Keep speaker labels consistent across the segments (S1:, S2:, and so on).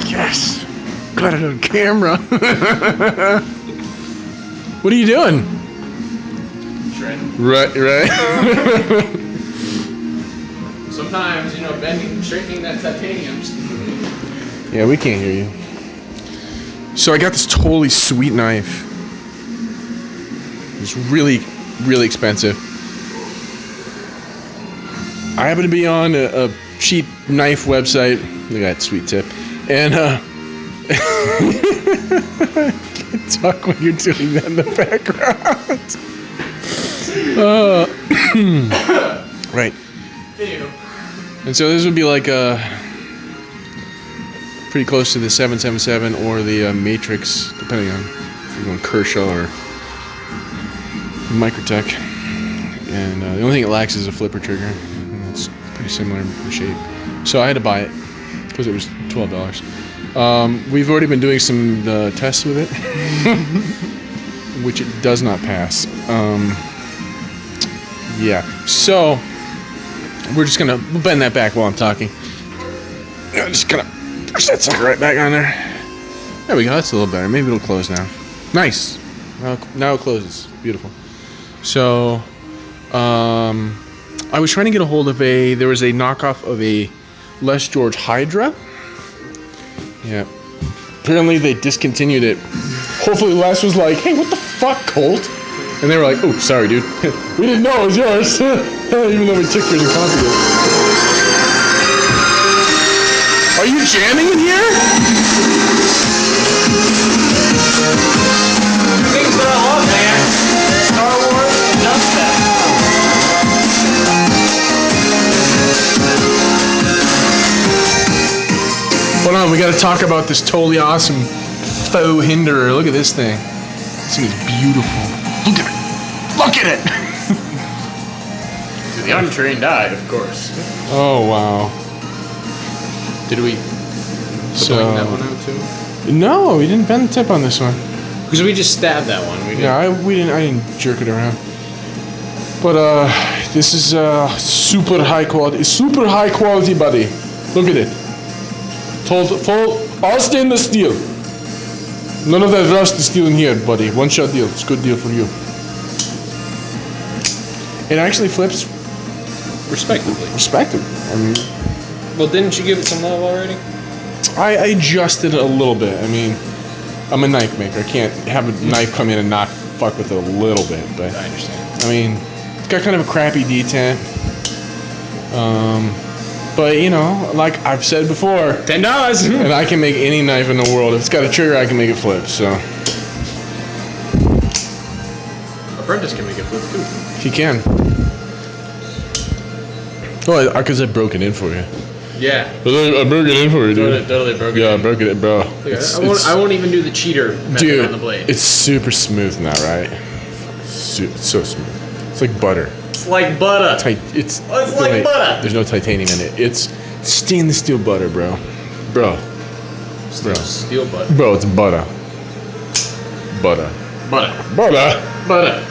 S1: Yes. Got it on camera. What are you doing?
S2: Shredding.
S1: Right.
S2: Sometimes, bending, straightening that titanium.
S1: Yeah, we can't hear you. So I got this totally sweet knife. It's really, really expensive. I happen to be on a cheap knife website. Look at that sweet tip. And can't talk when you're doing that in the background. Right. And so this would be like pretty close to the 777 or the Matrix, depending on if you're going Kershaw or Microtech. And the only thing it lacks is a flipper trigger. And it's pretty similar in shape. So I had to buy it because it was $12. We've already been doing some tests with it, which it does not pass. Yeah. So we're just gonna bend that back while I'm talking. I'm just gonna push that sucker right back on there. There we go. That's a little better. Maybe it'll close now. Nice. Now it closes. Beautiful. So, I was trying to get a hold of there was a knockoff of a Les George Hydra. Yeah. Apparently they discontinued it. Hopefully Les was like, hey, what the fuck, Colt? And they were like, oh, sorry, dude. We didn't know it was yours. Even though we took yours and copied it. Are you jamming in here?
S2: Things that I love, man. Star Wars and dubstep.
S1: Hold on, we gotta talk about this totally awesome faux hinderer. Look at this thing. This thing is beautiful. Look at it. Look at it!
S2: To the untrained eye, of course.
S1: Oh, wow.
S2: Did we bling that one out too?
S1: No, we didn't bend the tip on this one.
S2: Because we just stabbed that one. We
S1: Yeah, I didn't jerk it around. But this is super high quality, buddy. Look at it. Full, all stainless steel. None of that rusty steel in here, buddy. One shot deal. It's a good deal for you. It actually flips respectively. I mean,
S2: well, didn't you give it some love already?
S1: I adjusted it a little bit. I mean, I'm a knife maker. I can't have a knife come in and not fuck with it a little bit. But
S2: I understand.
S1: I mean, it's got kind of a crappy detent. But like I've said before,
S2: $10.
S1: and I can make any knife in the world. If it's got a trigger, I can make it flip. So
S2: Apprentice can make it flip too.
S1: he can. Oh, because I broke it in for you.
S2: Yeah.
S1: I broke it in for you, dude.
S2: Totally broke it.
S1: Yeah, I broke it in, bro.
S2: I won't even do the cheater method on the blade.
S1: It's super smooth now, right? It's so smooth. It's like butter.
S2: It's like butter.
S1: It's
S2: like butter.
S1: There's no titanium in it. It's stainless steel butter, bro.
S2: Steel butter.
S1: Bro, it's butter. Butter.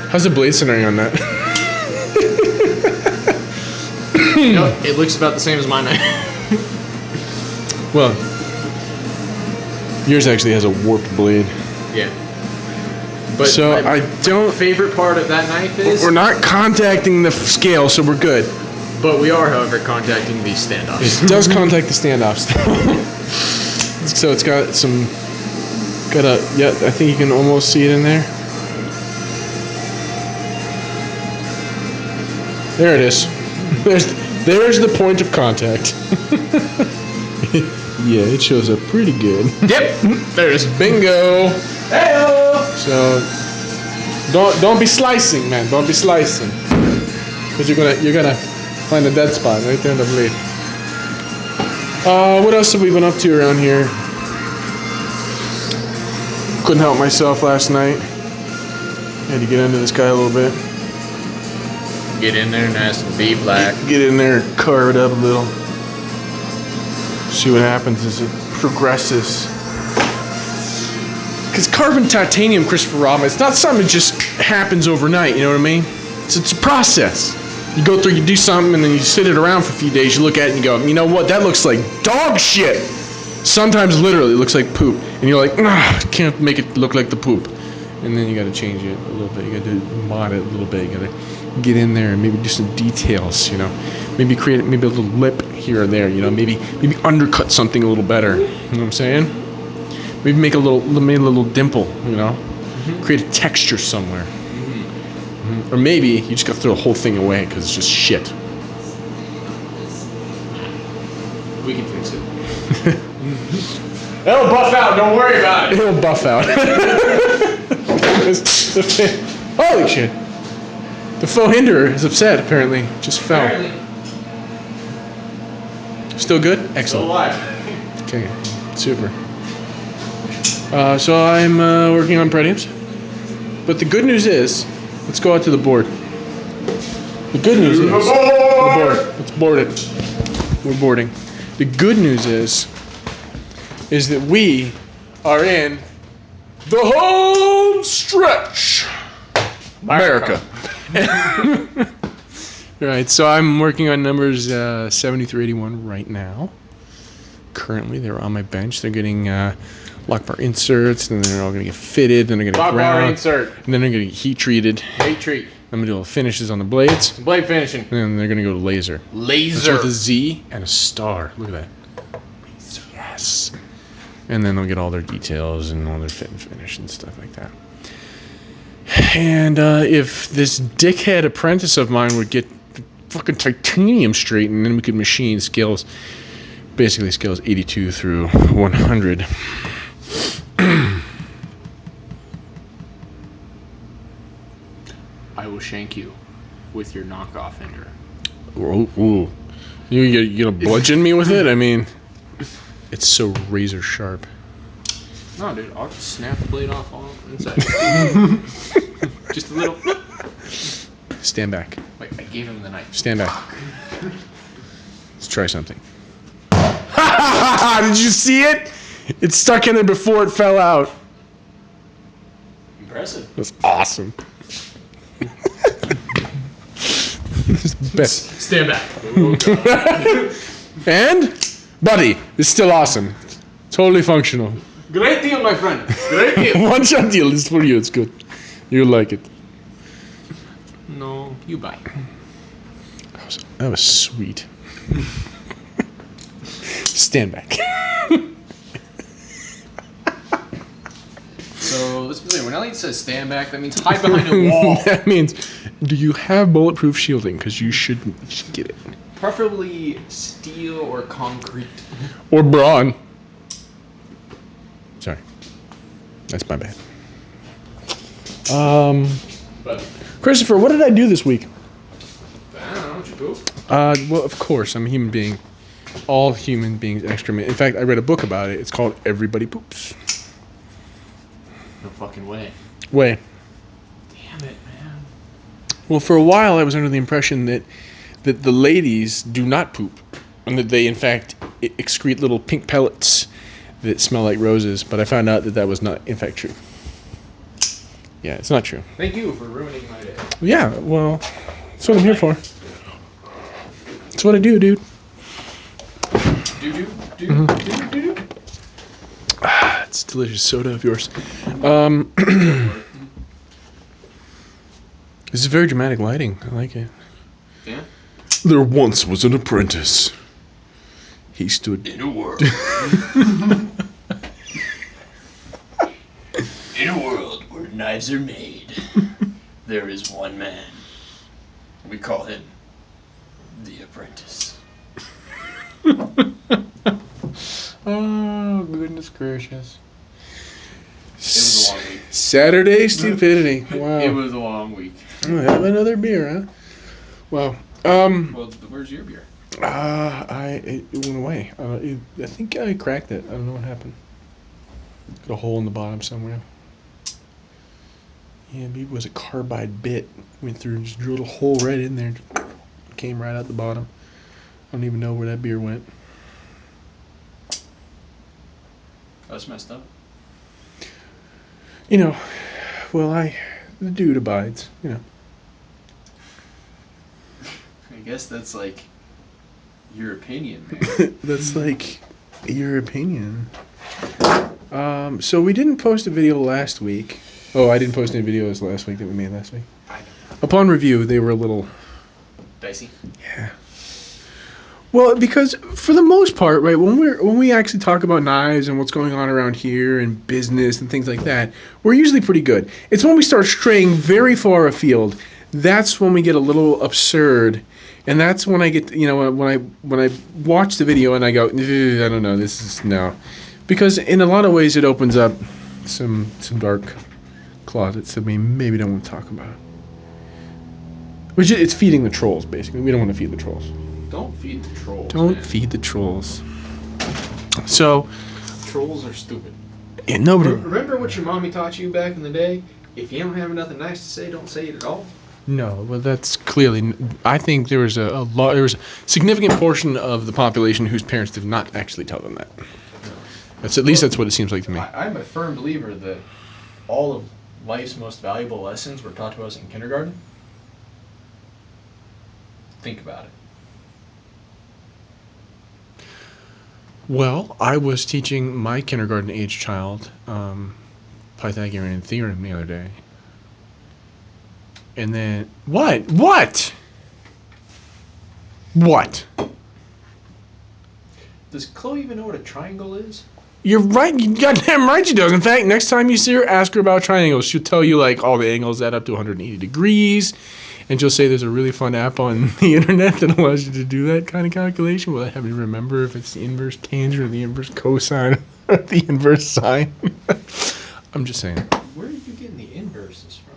S1: How's the blade centering on that?
S2: It looks about the same as my knife.
S1: Well, yours actually has a warped blade.
S2: Yeah. But
S1: so I don't.
S2: Favorite part of that knife is
S1: We're not contacting the scale, so we're good.
S2: But we are, however, contacting the standoffs.
S1: It does contact the standoffs. So it's got some. Yeah, I think you can almost see it in there. There it is. There's the point of contact. Yeah, it shows up pretty good.
S2: Yep.
S1: There it is. Bingo.
S2: Hey-o!
S1: So don't be slicing, man. Don't be slicing, because you're gonna find a dead spot right there in the blade. What else have we been up to around here? Couldn't help myself last night. Had to get into this guy a little bit.
S2: Get in there and ask to be black.
S1: Get in there and carve it up a little. See what happens as it progresses. Because carving titanium, Christopher Robin, it's not something that just happens overnight, you know what I mean? It's a process. You go through, you do something, and then you sit it around for a few days, you look at it and you go, you know what, that looks like dog shit. Sometimes literally it looks like poop, and you're like, nah, can't make it look like the poop. And then you got to change it a little bit. You got to mod it a little bit. You got to get in there and maybe do some details. Maybe create maybe a little lip here or there. Maybe undercut something a little better. You know what I'm saying? Maybe make a little dimple. Create a texture somewhere. Or maybe you just got to throw the whole thing away because it's just shit.
S2: We can fix it. It'll buff out. Don't worry about it.
S1: It'll buff out. Holy shit! The faux hinderer is upset. Apparently, just fell.
S2: Apparently.
S1: Still good?
S2: Still
S1: Excellent.
S2: alive.
S1: Okay, super. So I'm working on Pretiums. But the good news is, let's go out to the board. The good news is, the board. Let's board it. We're boarding. The good news is that we are in the home stretch. America. Right, so I'm working on numbers 70 through 81 right now. Currently, they're on my bench. They're getting lock bar inserts, and then they're all going to get fitted. Then they're going to
S2: Lock bar
S1: ground,
S2: insert.
S1: and then they're going to get heat treated.
S2: Heat treat.
S1: I'm going to do all the finishes on the blades,
S2: Blade finishing.
S1: and then they're going to go to laser.
S2: Laser.
S1: With a Z and a star. Look at that. Yes. And then they'll get all their details and all their fit and finish and stuff like that. And if this dickhead apprentice of mine would get the fucking titanium straight, and then we could machine scales, basically scales 82 through 100.
S2: I will shank you with your knockoff ender.
S1: Ooh. You gonna bludgeon me with it? I mean, it's so razor sharp.
S2: No, dude, I'll just snap the blade off all inside. Just a little.
S1: Stand back.
S2: Wait, I gave him the knife.
S1: Stand back. Let's try something. Did you see it? It stuck in there before it fell out.
S2: Impressive.
S1: That's awesome. It's the best.
S2: Stand back.
S1: And, buddy, it's still awesome. Totally functional.
S2: Great deal, my friend. Great deal.
S1: One shot deal is for you. It's good. You'll like it.
S2: No, you buy.
S1: That was sweet. Stand back.
S2: So let's be clear. When Elliot says stand back, that means hide behind a wall.
S1: That means, do you have bulletproof shielding? Because you should get it.
S2: Preferably steel or concrete.
S1: Or brawn. Sorry. That's my bad.
S2: But
S1: Christopher, what did I do this week?
S2: I don't know. Did you poop?
S1: Well, of course, I'm a human being. All human beings excrement. In fact, I read a book about it. It's called Everybody Poops.
S2: No fucking way.
S1: Way.
S2: Damn it, man.
S1: Well, for a while, I was under the impression that the ladies do not poop, and that they, in fact, excrete little pink pellets that smell like roses. But I found out that was not, in fact, true. Yeah, it's not true.
S2: Thank you for ruining my day.
S1: Yeah, well, that's what I'm here for. That's what I do, dude.
S2: Do.
S1: It's delicious soda of yours. This is very dramatic lighting. I like it.
S2: Yeah.
S1: There once was an apprentice. He stood
S2: In a world. In a world where knives are made, there is one man. We call him the apprentice.
S1: Oh, goodness gracious.
S2: It was a long week.
S1: Saturday stupidity. Wow.
S2: It was a long week.
S1: Oh, have another beer, huh? Wow.
S2: Well, where's your beer?
S1: It went away. I think I cracked it. I don't know what happened. Got a hole in the bottom somewhere. Yeah, maybe it was a carbide bit. Went through and just drilled a hole right in there. Came right out the bottom. I don't even know where that beer went.
S2: That's messed up.
S1: You know, well, the dude abides, you know.
S2: I guess that's like your opinion, man.
S1: That's like your opinion. So we didn't post a video last week. Oh, I didn't post any videos last week that we made last week. Upon review, they were a little
S2: dicey.
S1: Yeah. Well, because for the most part, right, when we actually talk about knives and what's going on around here and business and things like that, we're usually pretty good. It's when we start straying very far afield, that's when we get a little absurd, and that's when I get, when I watch the video and I go, I don't know, this is no, because in a lot of ways it opens up some dark closets that we maybe don't want to talk about. Which it's feeding the trolls, basically. We don't want to feed the trolls.
S2: Don't feed the trolls.
S1: Don't
S2: man.
S1: feed the trolls. So,
S2: Trolls are stupid.
S1: yeah, nobody.
S2: Remember what your mommy taught you back in the day? If you don't have nothing nice to say, don't say it at all.
S1: No, well, that's clearly. I think there was a lot. There was a significant portion of the population whose parents did not actually tell them that. That's at least that's what it seems like to me.
S2: I'm a firm believer that all of life's most valuable lessons were taught to us in kindergarten. Think about it.
S1: Well, I was teaching my kindergarten age child Pythagorean theorem the other day, and then what?
S2: Does Chloe even know what a triangle is?
S1: You're right. You goddamn right she does. In fact, next time you see her, ask her about triangles. She'll tell you like all the angles add up to 180 degrees, and she'll say there's a really fun app on the internet that allows you to do that kind of calculation without having to remember if it's the inverse tangent or the inverse cosine or the inverse sine. I'm just saying.
S2: Where are you getting the inverses from?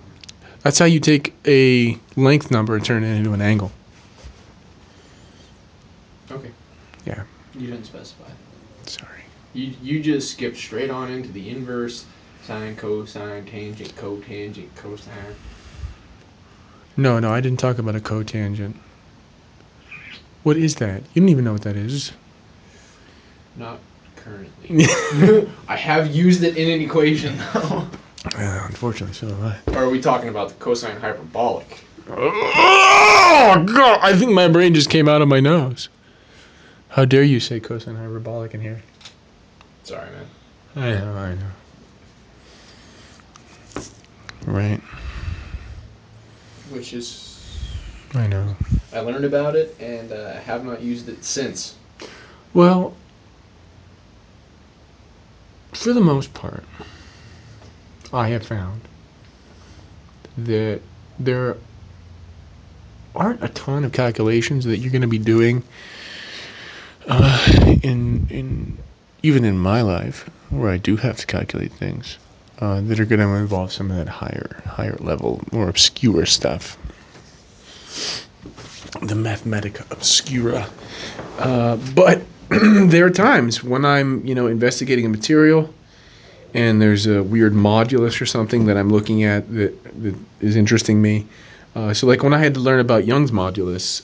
S1: That's how you take a length number and turn it into an angle.
S2: Okay.
S1: Yeah.
S2: You didn't specify.
S1: Sorry.
S2: You just skipped straight on into the inverse, sine, cosine, tangent, cotangent, cosine.
S1: No, I didn't talk about a cotangent. What is that? You don't even know what that is.
S2: Not currently. I have used it in an equation, though.
S1: Unfortunately, so have I.
S2: Or are we talking about the cosine hyperbolic?
S1: Oh, God! I think my brain just came out of my nose. How dare you say cosine hyperbolic in here?
S2: Sorry, man.
S1: I know. Right.
S2: Which is...
S1: I know.
S2: I learned about it, and I have not used it since.
S1: Well, for the most part, I have found that there aren't a ton of calculations that you're going to be doing in even in my life where I do have to calculate things that are going to involve some of that higher level, more obscure stuff. The Mathematica Obscura. But there are times when I'm, investigating a material and there's a weird modulus or something that I'm looking at that is interesting me. So like when I had to learn about Young's modulus,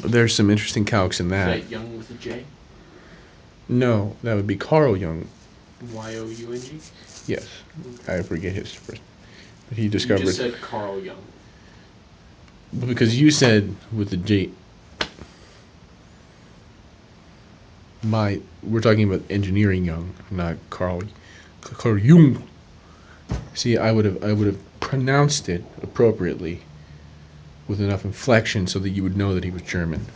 S1: there's some interesting calcs in that.
S2: Is that Young with a J?
S1: No, that would be Carl Jung.
S2: Y-O-U-N-G?
S1: Yes, I forget his first. But he
S2: You
S1: discovered.
S2: just said Carl Jung.
S1: Because you said with the J. We're talking about engineering Jung, not Carl Jung. See, I would have pronounced it appropriately with enough inflection so that you would know that he was German.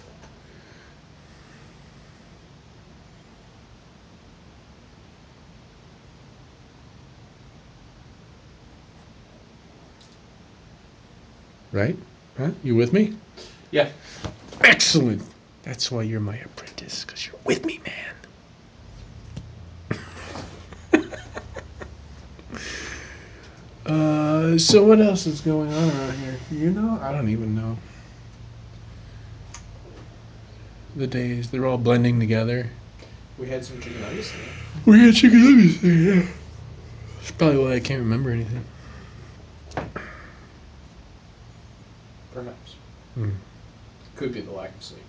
S1: Right? Huh? You with me?
S2: Yeah.
S1: Excellent. That's why you're my apprentice, because you're with me, man. So what else is going on around here? You know? I don't even know. The days, they're all blending together.
S2: We had some chicken nuggets today.
S1: We had chicken nuggets today, yeah. That's probably why I can't remember anything.
S2: Perhaps.
S1: Hmm.
S2: Could be the lack of sleep.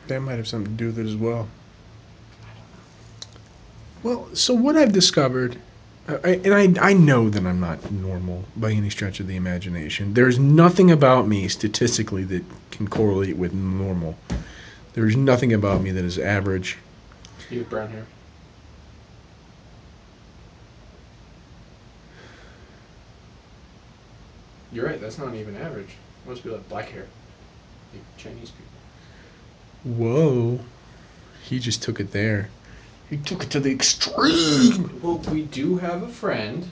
S1: That might have something to do with it as well. Well, so what I've discovered, I know that I'm not normal by any stretch of the imagination. There's nothing about me statistically that can correlate with normal. There's nothing about me that is average. You have brown hair. You're right, that's not even average. Most people have black hair. Like Chinese people. Whoa. He just took it there. He took it to the extreme. Well, we do have a friend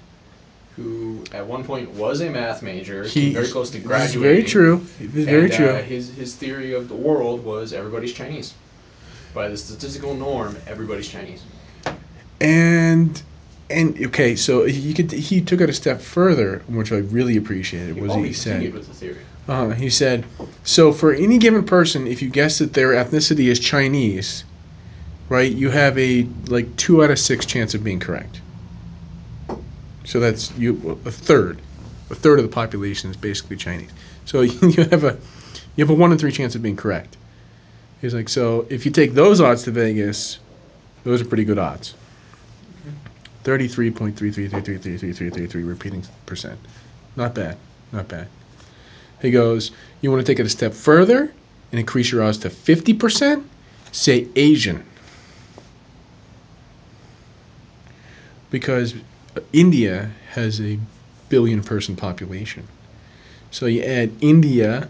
S1: who at one point was a math major, came very close to graduating. This is very true. It is very true. His theory of the world was everybody's Chinese. By the statistical norm, everybody's Chinese. And okay, so he took it a step further, which I really appreciated. He said with the theory. He said, so for any given person, if you guess that their ethnicity is Chinese, right, you have a 2 out of 6 chance of being correct. So that's a third of the population is basically Chinese. So you have a 1 in 3 chance of being correct. He's like, so if you take those odds to Vegas, those are pretty good odds. 33.33333333 repeating percent. Not bad. Not bad. He goes, you want to take it a step further and increase your odds to 50%? Say Asian. Because India has a 1 billion person population. So you add India,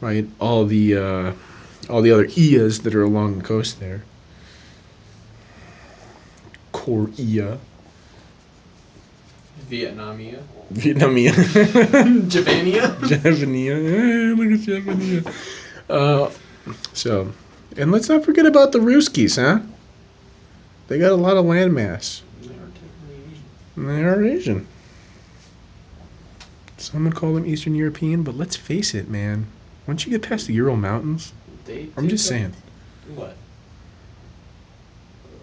S1: right, all the other Ias that are along the coast there. Korea. Vietnamia. Japania. Look at Japania. So, and let's not forget about the Ruskies, huh? They got a lot of landmass. They are Asian. Some would call them Eastern European, but let's face it, man. Once you get past the Ural Mountains, I'm just saying. What?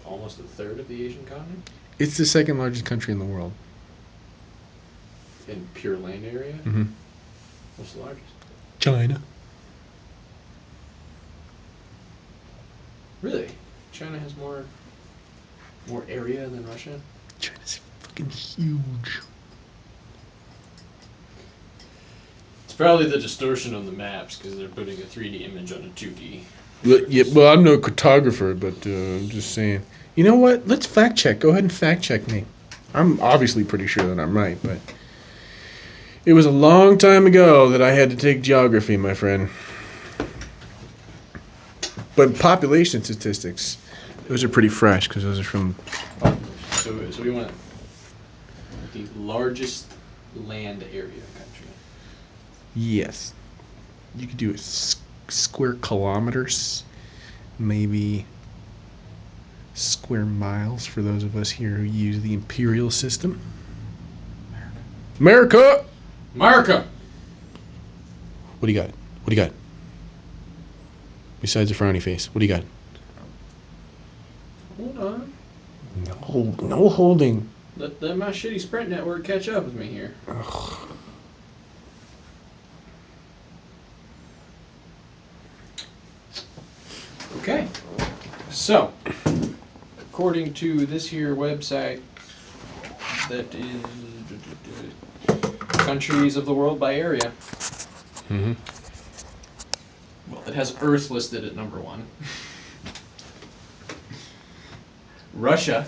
S1: Almost a third of the Asian continent? It's the second largest country in the world. In pure land area? Mm-hmm. What's the largest? China. Really? China has more area than Russia? China's fucking huge. It's probably the distortion on the maps because they're putting a 3D image on a 2D. Well, I'm no cartographer, but I'm just saying. You know what? Let's fact check. Go ahead and fact check me. I'm obviously pretty sure that I'm right, but it was a long time ago that I had to take geography, my friend. But population statistics, those are pretty fresh because those are from. So we want the largest land area country. Yes. You could do it square kilometers, maybe square miles for those of us here who use the imperial system. America! America! What do you got? What do you got? Besides a frowny face, what do you got? Hold on. No holding. Let my shitty Sprint network catch up with me here. Ugh. Okay. So, according to this here website, that is countries of the world by area. Mm-hmm. Well, it has Earth listed at number 1. Russia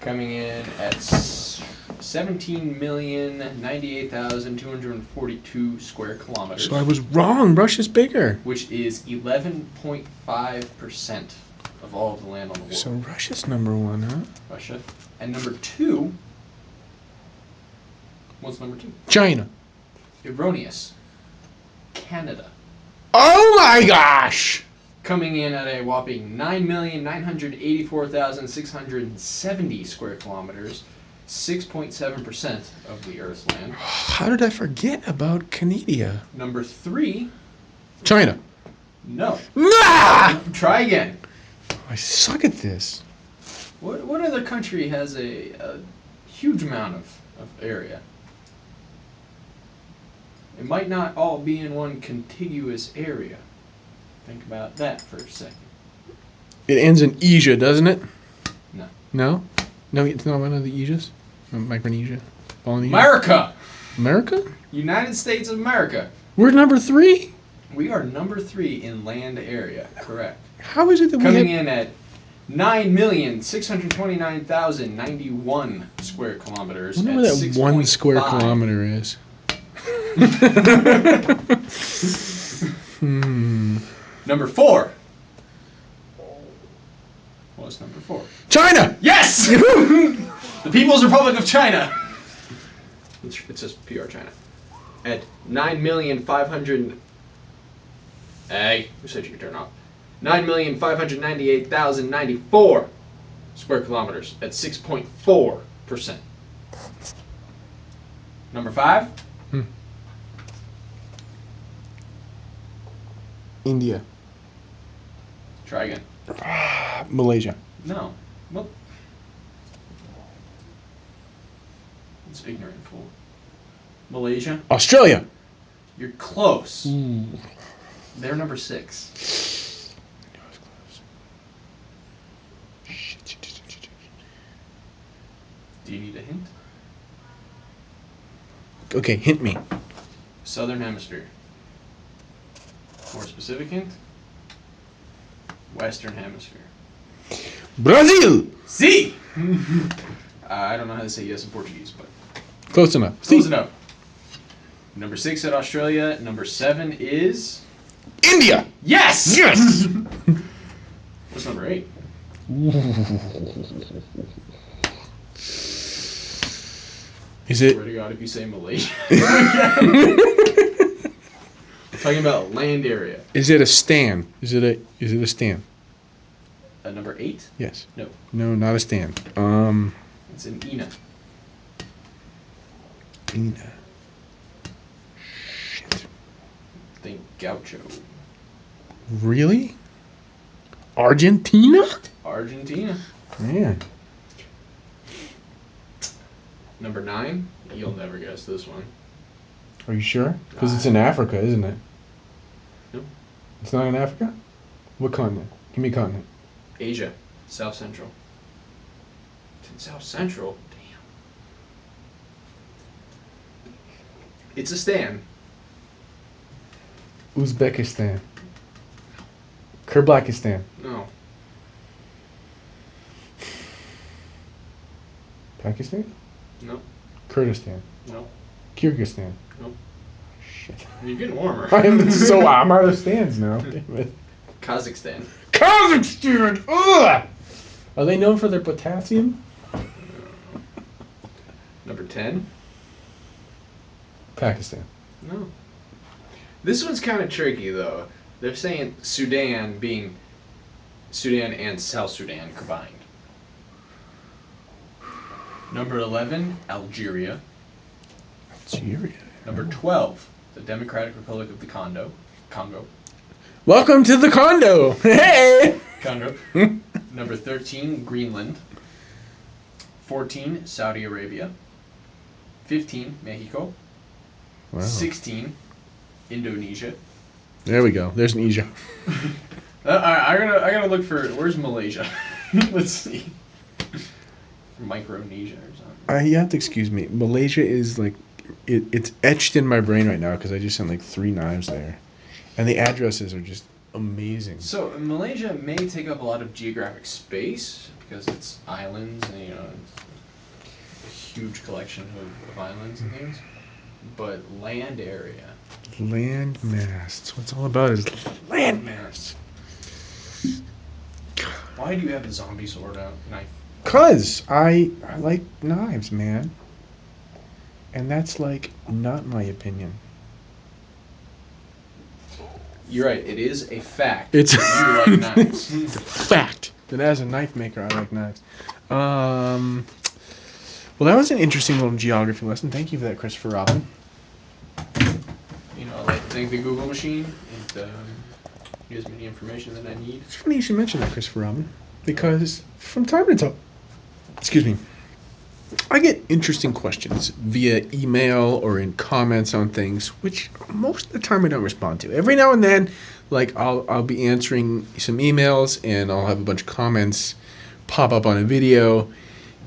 S1: coming in at 17,098,242 square kilometers. So I was wrong. Russia's bigger. Which is 11.5% of all of the land on the world. So Russia's number 1, huh? Russia. And number 2. What's number 2? China. Erroneous. Canada. Oh my gosh! Coming in at a whopping 9,984,670 square kilometers, 6.7% of the Earth's land. How did I forget about Canada? Number 3. China. No. Ah! Try again. I suck at this. What other country has a huge amount of area? It might not all be in one contiguous area. Think about that for a second. It ends in Asia, doesn't it? No. No? No, it's not one of the Asias? Micronesia? Polynesia? America! America? United States of America. We're number 3? We are number 3 in land area, correct. How is it that coming in at
S2: 9,629,091 square kilometers.
S1: I wonder
S2: at
S1: where that 1 square
S2: 6.5.
S1: kilometer is.
S2: Number 4. What's number 4?
S1: China!
S2: Yes! The People's Republic of China. It says PR China. At 9,500,000. Hey, who said you could turn off? 9,598,094 square kilometers at 6.4%. Number 5.
S1: India.
S2: Try again.
S1: Malaysia.
S2: No. Well, it's ignorant fool. Malaysia.
S1: Australia.
S2: You're close. They're number 6. Do you need a hint?
S1: Okay, hint me.
S2: Southern Hemisphere. More specific hint? Western Hemisphere.
S1: Brazil!
S2: See! I don't know how to say yes in Portuguese, but
S1: Close enough.
S2: close enough. Number 6 at Australia. Number 7 is
S1: India!
S2: yes.
S1: Yes!
S2: What's number 8?
S1: Is it?
S2: Swear to God, if you say Malaysia. Talking about land area.
S1: Is it a stand? Is it a stand?
S2: Number 8?
S1: Yes.
S2: No.
S1: No, not a stand.
S2: It's in ENA.
S1: Ina. Shit.
S2: Think Gaucho.
S1: Really? Argentina?
S2: Argentina.
S1: Man.
S2: Number 9. You'll never guess this one.
S1: Are you sure? Because it's in Africa, isn't it?
S2: No.
S1: It's not in Africa? What continent? Give me a continent.
S2: Asia. South Central. It's in South Central? Damn. It's a stand.
S1: Uzbekistan. Kyrgyzstan.
S2: No.
S1: Pakistan?
S2: No.
S1: Kurdistan.
S2: No.
S1: Kyrgyzstan.
S2: Nope.
S1: Shit.
S2: You're getting warmer.
S1: I'm out of stands now. Damn it.
S2: Kazakhstan.
S1: Kazakhstan! Ugh! Are they known for their potassium?
S2: Number 10.
S1: Pakistan.
S2: No. This one's kind of tricky, though. They're saying Sudan being Sudan and South Sudan combined. Number 11, Algeria.
S1: Algeria.
S2: Number 12, the Democratic Republic of the Congo.
S1: Welcome to the condo. Hey!
S2: Congo. Number 13, Greenland. 14, Saudi Arabia. 15, Mexico.
S1: Wow.
S2: 16, Indonesia.
S1: There we go. There's an Asia.
S2: I gotta look for where's Malaysia. Let's see. Micronesia or something.
S1: You have to excuse me. Malaysia is like, it's etched in my brain right now because I just sent like 3 knives there, and the addresses are just amazing.
S2: So Malaysia may take up a lot of geographic space because it's islands and it's a huge collection of islands and things, but land area.
S1: Land mass. That's what it's all about is land mass.
S2: Why do you have a zombie sword out? Knife.
S1: Cause I like knives, man. And that's like not my opinion.
S2: You're right. It is a fact.
S1: It's
S2: that you like knives.
S1: It's a fact that as a knife maker, I like knives. Well, that was an interesting little geography lesson. Thank you for that, Christopher Robin.
S2: I'd like to thank the Google machine. It gives me the information that I need.
S1: It's funny you should mention that, Christopher Robin, because from time to time, excuse me, I get interesting questions via email or in comments on things, which most of the time I don't respond to. Every now and then, like I'll be answering some emails and I'll have a bunch of comments pop up on a video,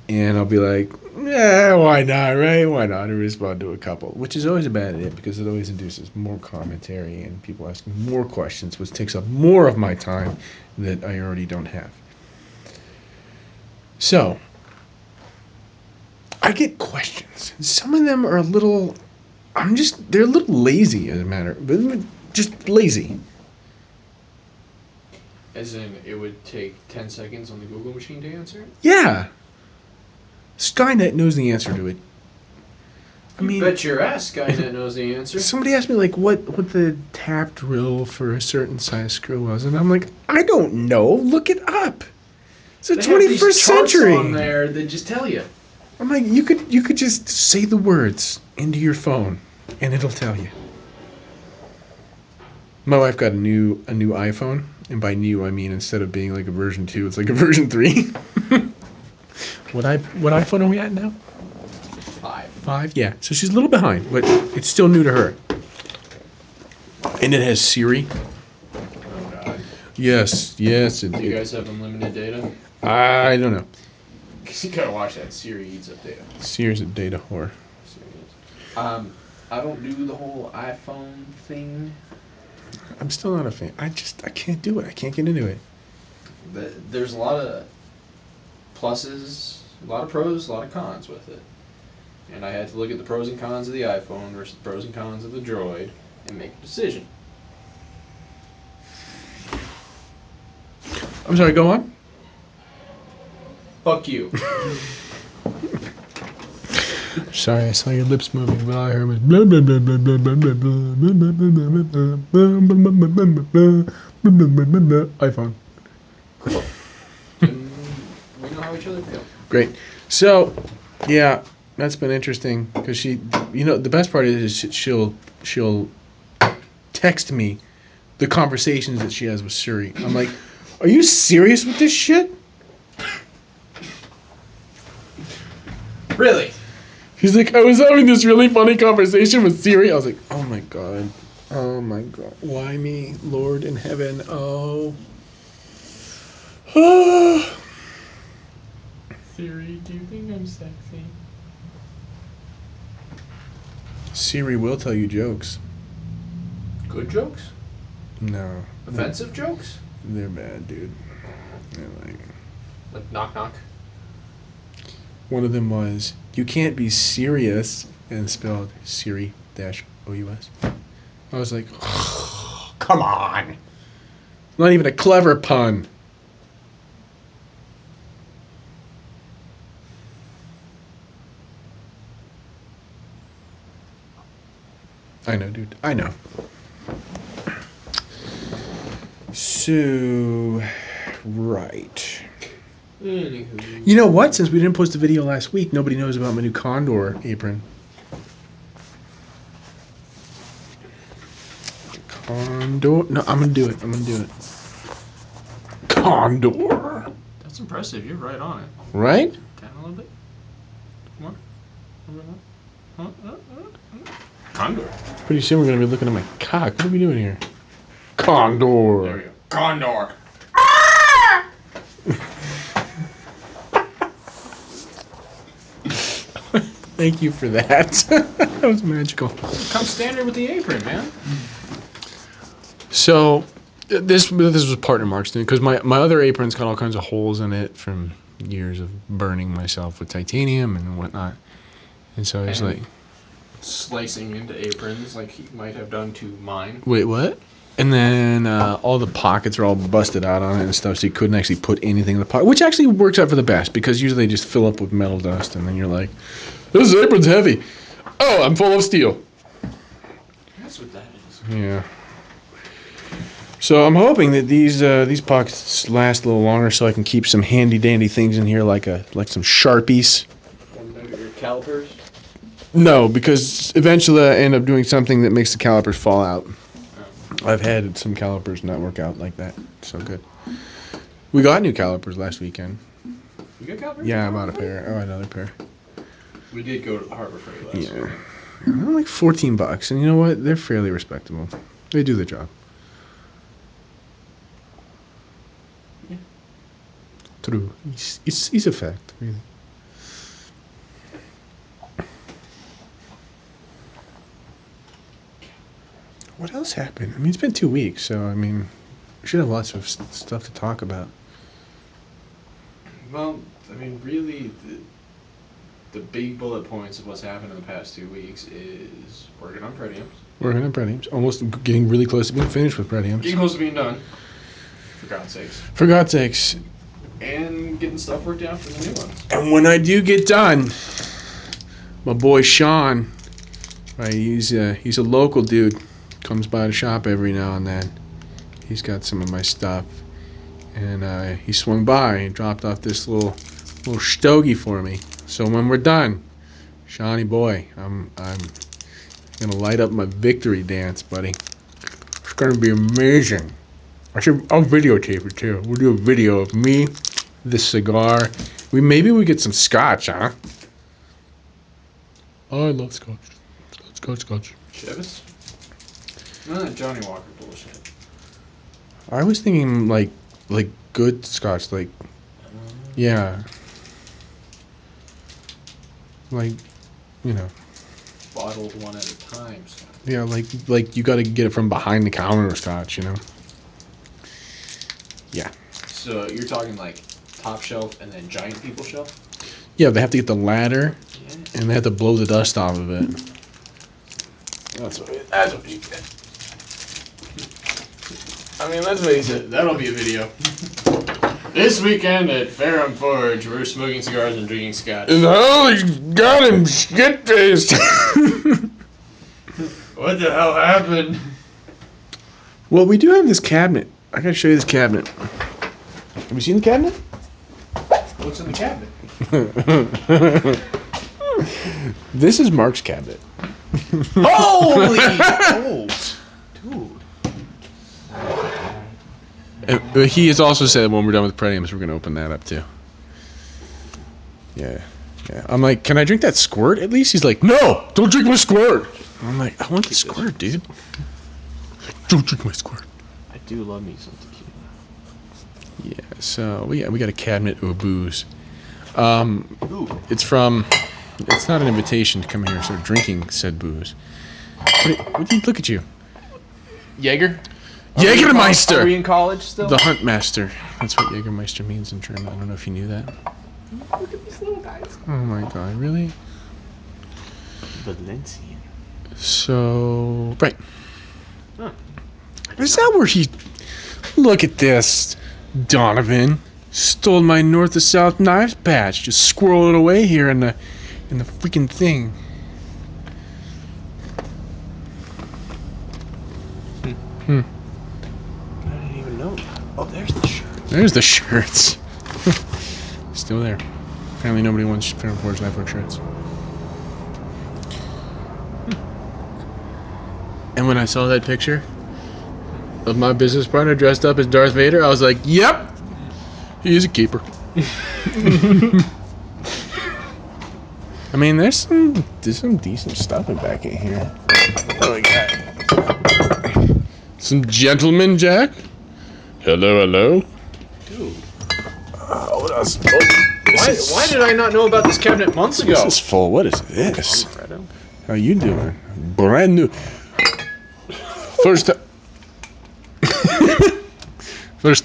S1: and I'll be like, yeah, why not, right? Why not? And respond to a couple, which is always a bad idea because it always induces more commentary and people asking more questions, which takes up more of my time that I already don't have. So, I get questions. Some of them are a little. They're a little lazy, as a matter. But just lazy.
S2: As in, it would take 10 seconds on the Google machine to answer it?
S1: Yeah. Skynet knows the answer to it. I mean,
S2: bet your ass Skynet knows the answer.
S1: somebody asked me like what the tap drill for a certain size screw was, and I'm like, I don't know. Look it up. It's the
S2: They have these
S1: 21st
S2: charts
S1: century.
S2: on there that just tell you.
S1: I'm like, you could just say the words into your phone, and it'll tell you. My wife got a new iPhone, and by new I mean instead of being like a version 2, it's like a version 3. What iPhone are we at now? 5, yeah. So she's a little behind, but it's still new to her. And it has Siri.
S2: Oh, God.
S1: Yes.
S2: Do you guys have unlimited data?
S1: I don't know.
S2: Because you gotta watch that. Siri eats up data.
S1: Siri's a data whore.
S2: I don't do the whole iPhone thing.
S1: I'm still not a fan. I can't do it. I can't get into it.
S2: There's a lot of pluses, a lot of pros, a lot of cons with it. And I had to look at the pros and cons of the iPhone versus the pros and cons of the Droid and make a decision.
S1: I'm sorry, go on.
S2: Fuck you.
S1: Sorry, I saw your lips moving, but all I heard was blah blah blah blah blah blah blah blah blah blah blah blah. iPhone.
S2: And we know how each other feel.
S1: Great. So, yeah, that's been interesting because the best part is she'll text me the conversations that she has with Siri. I'm like, are you serious with this shit?
S2: Really?
S1: He's like, I was having this really funny conversation with Siri. I was like, oh my god. Oh my god. Why me? Lord in heaven. Oh.
S2: Siri, do you think I'm sexy?
S1: Siri will tell you jokes.
S2: Good jokes?
S1: No.
S2: Offensive jokes?
S1: They're bad, dude. They're like...
S2: Like knock knock?
S1: One of them was, you can't be serious, and spelled Siri-OUS. I was like, come on. Not even a clever pun. I know, dude. I know. So, right.
S2: Anywho.
S1: You know what? Since we didn't post a video last week, nobody knows about my new Condor apron. Condor? No, I'm gonna do it. Condor.
S2: That's impressive. You're right on it.
S1: Right?
S2: Down a little bit. More. Condor.
S1: Pretty soon we're gonna be looking at my cock. What are we doing here?
S2: There
S1: Condor.
S2: we go. Condor.
S1: Thank you for that. That was magical.
S2: Comes standard with the apron, man.
S1: So, this was partner Mark's thing because my other apron's got all kinds of holes in it from years of burning myself with titanium and whatnot. And so it's like,
S2: Slicing into aprons like he might have done to mine.
S1: wait, what? And then all the pockets are all busted out on it and stuff, so you couldn't actually put anything in the pocket, which actually works out for the best because usually they just fill up with metal dust, and then you're like, this apron's heavy. Oh, I'm full of steel.
S2: That's what that is.
S1: Yeah. So I'm hoping that these pockets last a little longer, so I can keep some handy dandy things in here, like some Sharpies.
S2: Your calipers.
S1: No, because eventually I end up doing something that makes the calipers fall out.
S2: Oh.
S1: I've had some calipers not work out like that. So good. We got new calipers last weekend.
S2: You got calipers?
S1: Yeah, I bought a pair. Oh, another pair.
S2: We did go to the Harbor Freight last
S1: Yeah.
S2: weekend.
S1: They're like $14, and you know what? They're fairly respectable. They do the job.
S2: Yeah.
S1: True. It's a fact, really. What else happened? I mean, it's been 2 weeks, so I mean, we should have lots of stuff to talk about.
S2: Well, I mean, really, the big bullet points of what's happened in the past 2 weeks is working on Pretiums.
S1: Working on Pretiums. Almost getting really close to being finished with Pretiums.
S2: Getting close to being done. For God's sakes.
S1: For God's sakes.
S2: And getting stuff worked out for the new ones.
S1: And when I do get done, my boy Sean, right? He's a local dude. Comes by the shop every now and then. He's got some of my stuff, and he swung by and dropped off this little stogie for me. So when we're done, Shawnee boy, I'm gonna light up my victory dance, buddy. It's gonna be amazing. I'll videotape it too. We'll do a video of me, the cigar. Maybe we get some scotch, huh? Oh, I love scotch. Scotch.
S2: Chivas? None of that Johnny Walker bullshit.
S1: I was thinking like good scotch, yeah, like, you know,
S2: Bottled one at a time stuff.
S1: yeah, like you got to get it from behind the counter scotch, you know. Yeah.
S2: So you're talking like top shelf and then giant people shelf?
S1: Yeah, they have to get the ladder,
S2: Yeah.
S1: and they have to blow the dust off of it. That's what you get. I mean, let's face it.
S2: That'll be a video. This weekend at Fairham Forge, we're smoking cigars and drinking scotch.
S1: Holy God, I'm shit faced.
S2: What the hell happened?
S1: Well, we do have this cabinet. I gotta show you this cabinet. Have you seen the cabinet?
S2: What's in the cabinet?
S1: This is Mark's cabinet.
S2: Holy! Oh, dude.
S1: But he has also said when we're done with Pretiums, we're gonna open that up too. Yeah. I'm like, can I drink that squirt at least? He's like, no, don't drink my squirt. I'm like, I want the squirt, dude. Don't drink my squirt.
S2: I do love me some tequila.
S1: Yeah. So we got a cabinet of booze.
S2: Ooh.
S1: It's not an invitation to come here and start drinking said booze. What do you look at you?
S2: Jaeger?
S1: Jägermeister!
S2: Are we in college still?
S1: The Hunt Master. That's what Jägermeister means in German. I don't know if you knew that.
S2: Look at these little guys.
S1: Oh my God, really?
S2: Valencian.
S1: So, right.
S2: Huh.
S1: Is that where he... Look at this. Donovan stole my north to south knives patch. Just squirreled it away here in the freaking thing.
S2: I didn't even know. Oh, there's the shirt.
S1: There's the shirts. Still there. Apparently nobody wants Fairham Forge Network shirts. And when I saw that picture of my business partner dressed up as Darth Vader, I was like, yep, he's a keeper. I mean, there's some decent stuff in back in here. Oh my God. Some gentleman Jack. Hello.
S2: Dude.
S1: What else?
S2: Why did I not know about this cabinet months ago?
S1: This is full. What is this? How you doing? Brand new. First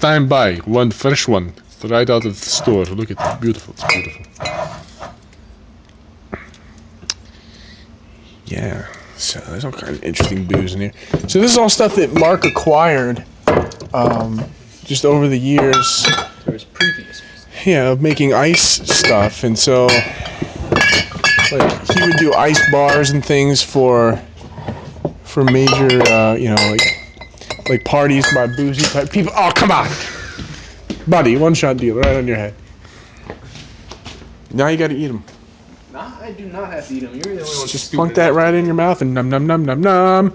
S1: time buy. One fresh one. Right out of the store. Look at it. Beautiful. It's beautiful. Yeah. So there's all kind of interesting booze in here. So this is all stuff that Mark acquired just over the years.
S2: There was previous.
S1: Yeah, of making ice stuff, and so like he would do ice bars and things for major, like parties by boozy type people. Oh, come on, buddy, one shot deal right on your head. Now you got to eat them.
S2: Nah, I do not have to eat them. You're the only one.
S1: Just plunk that right in your mouth and num num num num num.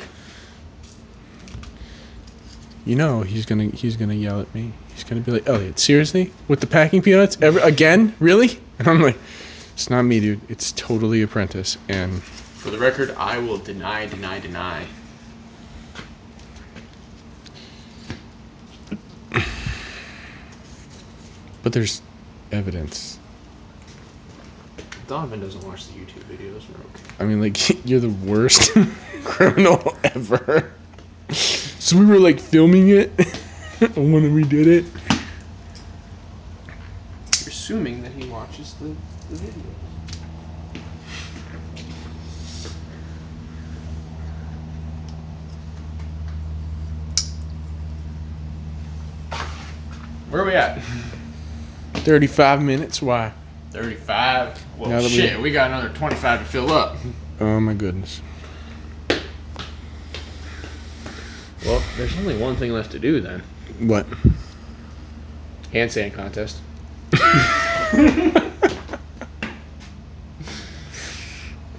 S1: You know he's gonna yell at me. He's gonna be like, Elliot, seriously? With the packing peanuts? Again? Really? And I'm like, it's not me, dude. It's totally Apprentice. And
S2: for the record, I will deny.
S1: but there's evidence.
S2: Donovan doesn't watch the YouTube videos. We're okay.
S1: I mean, like, you're the worst criminal ever. So we were like filming it when we did it.
S2: You're assuming that he watches the video. Where are we at?
S1: 35 minutes. Why?
S2: 35. Well,
S1: Now that
S2: shit, we got another 25 to fill up.
S1: Oh my goodness.
S2: Well, there's only one thing left to do then.
S1: What?
S2: Handstand contest.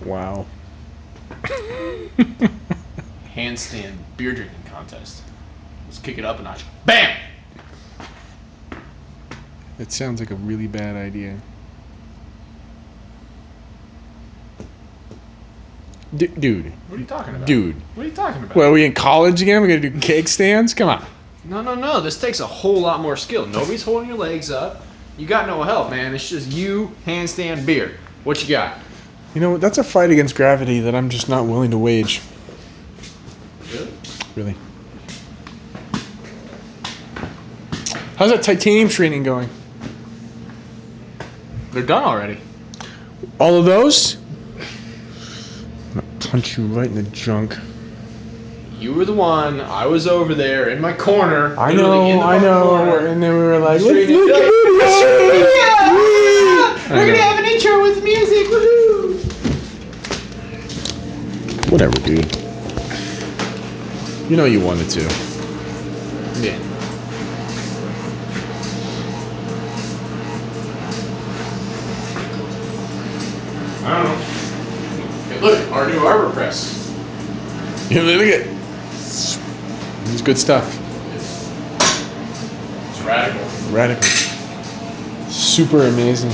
S1: Wow.
S2: Handstand beer drinking contest. Let's kick it up a notch. Bam!
S1: It sounds like a really bad idea. Dude.
S2: What are you talking about?
S1: Dude.
S2: What are you talking about?
S1: Well, are we in college again? We're gonna do cake stands? Come on.
S2: No. This takes a whole lot more skill. Nobody's holding your legs up. You got no help, man. It's just you, handstand, beer. What you got?
S1: You know, that's a fight against gravity that I'm just not willing to wage.
S2: Really?
S1: Really. How's that titanium training going?
S2: They're done already.
S1: All of those? I'm gonna punch you right in the junk.
S2: You were the one. I was over there in my corner.
S1: I
S2: literally in the
S1: know.
S2: corner.
S1: And then we were like,
S2: Straight
S1: let's look
S2: into
S1: at
S2: it.
S1: videos.
S2: We're gonna have an intro with music. Woohoo!
S1: Whatever, dude. You know you wanted to.
S2: Yeah. I don't know. Hey, look, our new arbor press.
S1: Yeah, look at it. It's good stuff.
S2: It's radical.
S1: Radical. Super amazing.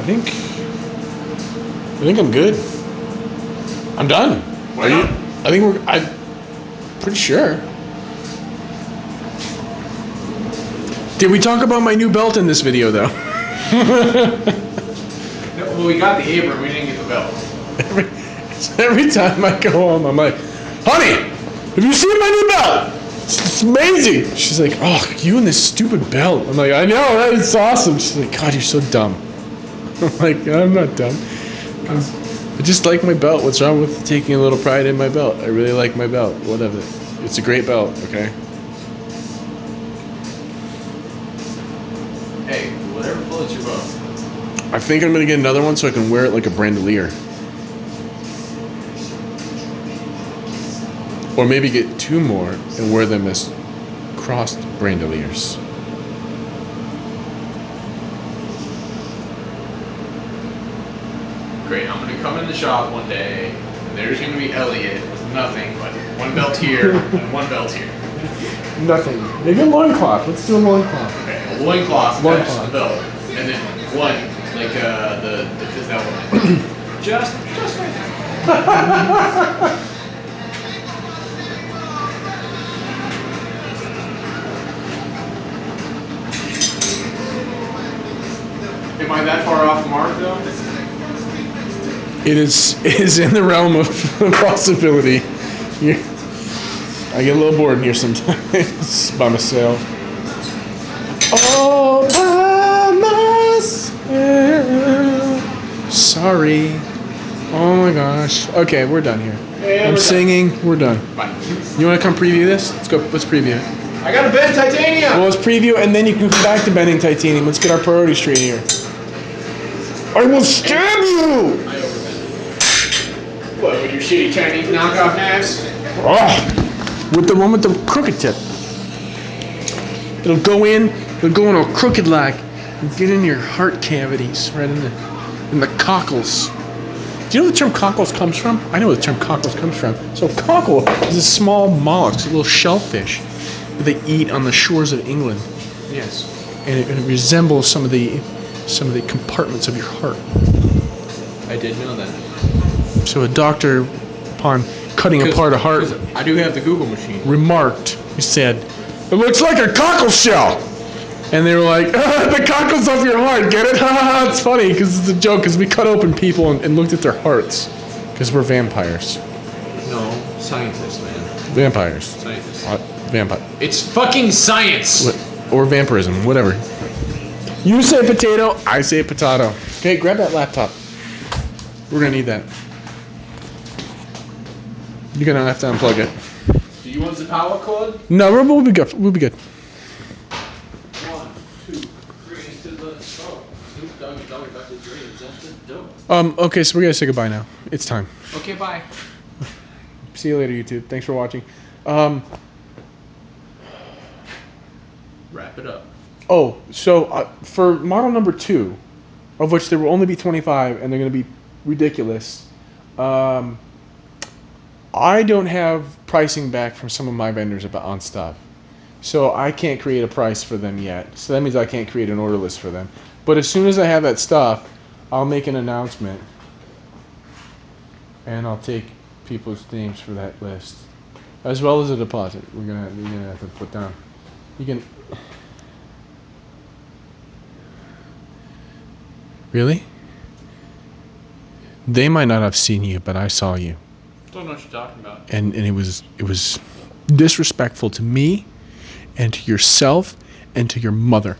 S1: I think I'm good. I'm done.
S2: Why not?
S1: I'm pretty sure. Did we talk about my new belt in this video though?
S2: No, well, we got the apron. We didn't get the belt.
S1: Every time I go home, I'm like, honey, have you seen my new belt? It's amazing. She's like, oh, you and this stupid belt. I'm like, I know, that's awesome. She's like, God, you're so dumb. I'm like, I'm not dumb. I just like my belt. What's wrong with taking a little pride in my belt? I really like my belt. Whatever. It's a great belt, okay?
S2: Hey, whatever floats your boat.
S1: I think I'm going to get another one so I can wear it like a bandolier. Or maybe get two more and wear them as crossed bandoliers.
S2: Great, I'm gonna come in the shop one day, and there's gonna be Elliot with nothing but one belt here and one belt here.
S1: Nothing. Maybe a loincloth. Let's do a loincloth.
S2: Okay, a loincloth
S1: Loincloth.
S2: attached to the belt, and then one, like the fifth element. just right there. Am I that far off the mark though?
S1: It is in the realm of possibility. I get a little bored in here sometimes by myself. All by myself. Sorry. Oh my gosh. Okay, we're done here.
S2: Yeah,
S1: I'm
S2: we're
S1: singing. We're done.
S2: Bye.
S1: You want to come preview this? Let's go. Let's preview it.
S2: I got a bent titanium!
S1: Well, let's preview and then you can come back to bending titanium. Let's get our priorities straight here. I will stab you!
S2: I overbent. What, with your shitty Chinese knockoff knives?
S1: Oh, with the one with the crooked tip. It'll go in a crooked lag and get in your heart cavities, right in the cockles. Do you know where the term cockles comes from? I know where the term cockles comes from. So cockle is a small mollusk, a little shellfish that they eat on the shores of England.
S2: Yes.
S1: And it resembles some of the compartments of your heart.
S2: I did know that.
S1: So a doctor, upon cutting apart a heart,
S2: I do have the Google machine.
S1: remarked, he said, it looks like a cockle shell. And they were like, the cockles off your heart, get it? It's funny, because it's a joke, because we cut open people and looked at their hearts, because we're vampires.
S2: No, scientists, man.
S1: Vampires.
S2: Scientists.
S1: Vampire.
S2: It's fucking science.
S1: Or vampirism, whatever. You say potato, I say potato. Okay, grab that laptop. We're gonna need that. You're gonna have to unplug it.
S2: Do you want the power cord?
S1: No, we'll be good. We'll be good.
S2: 1, 2, 3 to the oh. Snoop Doggy Doggy Dr. Dre is at the door.
S1: Okay, so we're gonna say goodbye now. It's time.
S2: Okay, bye.
S1: See you later, YouTube. Thanks for watching.
S2: Wrap it up.
S1: Oh, so for model number 2, of which there will only be 25, and they're going to be ridiculous. I don't have pricing back from some of my vendors on stuff, so I can't create a price for them yet. So that means I can't create an order list for them. But as soon as I have that stuff, I'll make an announcement, and I'll take people's names for that list, as well as a deposit. You're gonna have to put down. You can. Really? They might not have seen you, but I saw you.
S2: Don't know what you're talking about.
S1: And it was disrespectful to me and to yourself and to your mother.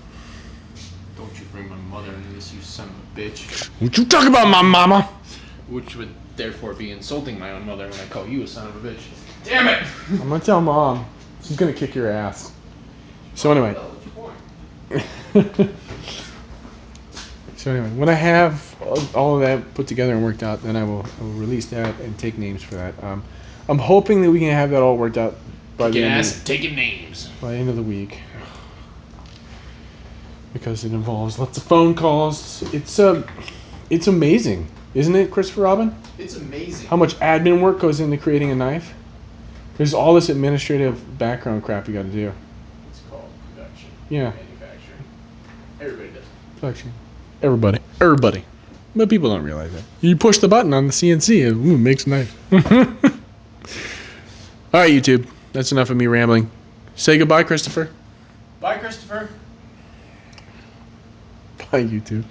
S2: Don't you bring my mother into this, you son of a bitch.
S1: What you talk about, my mama?
S2: Which would therefore be insulting my own mother when I call you a son of a bitch. Damn it!
S1: I'm gonna tell Mom. She's gonna kick your ass. So anyway. So anyway, when I have all of that put together and worked out, then I will release that and take names for that. I'm hoping that we can have that all worked out by the
S2: taking names.
S1: By the end of the week, because it involves lots of phone calls. It's amazing, isn't it, Christopher Robin?
S2: It's amazing.
S1: How much admin work goes into creating a knife? There's all this administrative background crap you got to do.
S2: It's called production.
S1: Yeah.
S2: Manufacturing. Everybody does it.
S1: Production. Everybody. But people don't realize that. You push the button on the CNC, it makes a knife. All right, YouTube. That's enough of me rambling. Say goodbye, Christopher.
S2: Bye, Christopher.
S1: Bye, YouTube.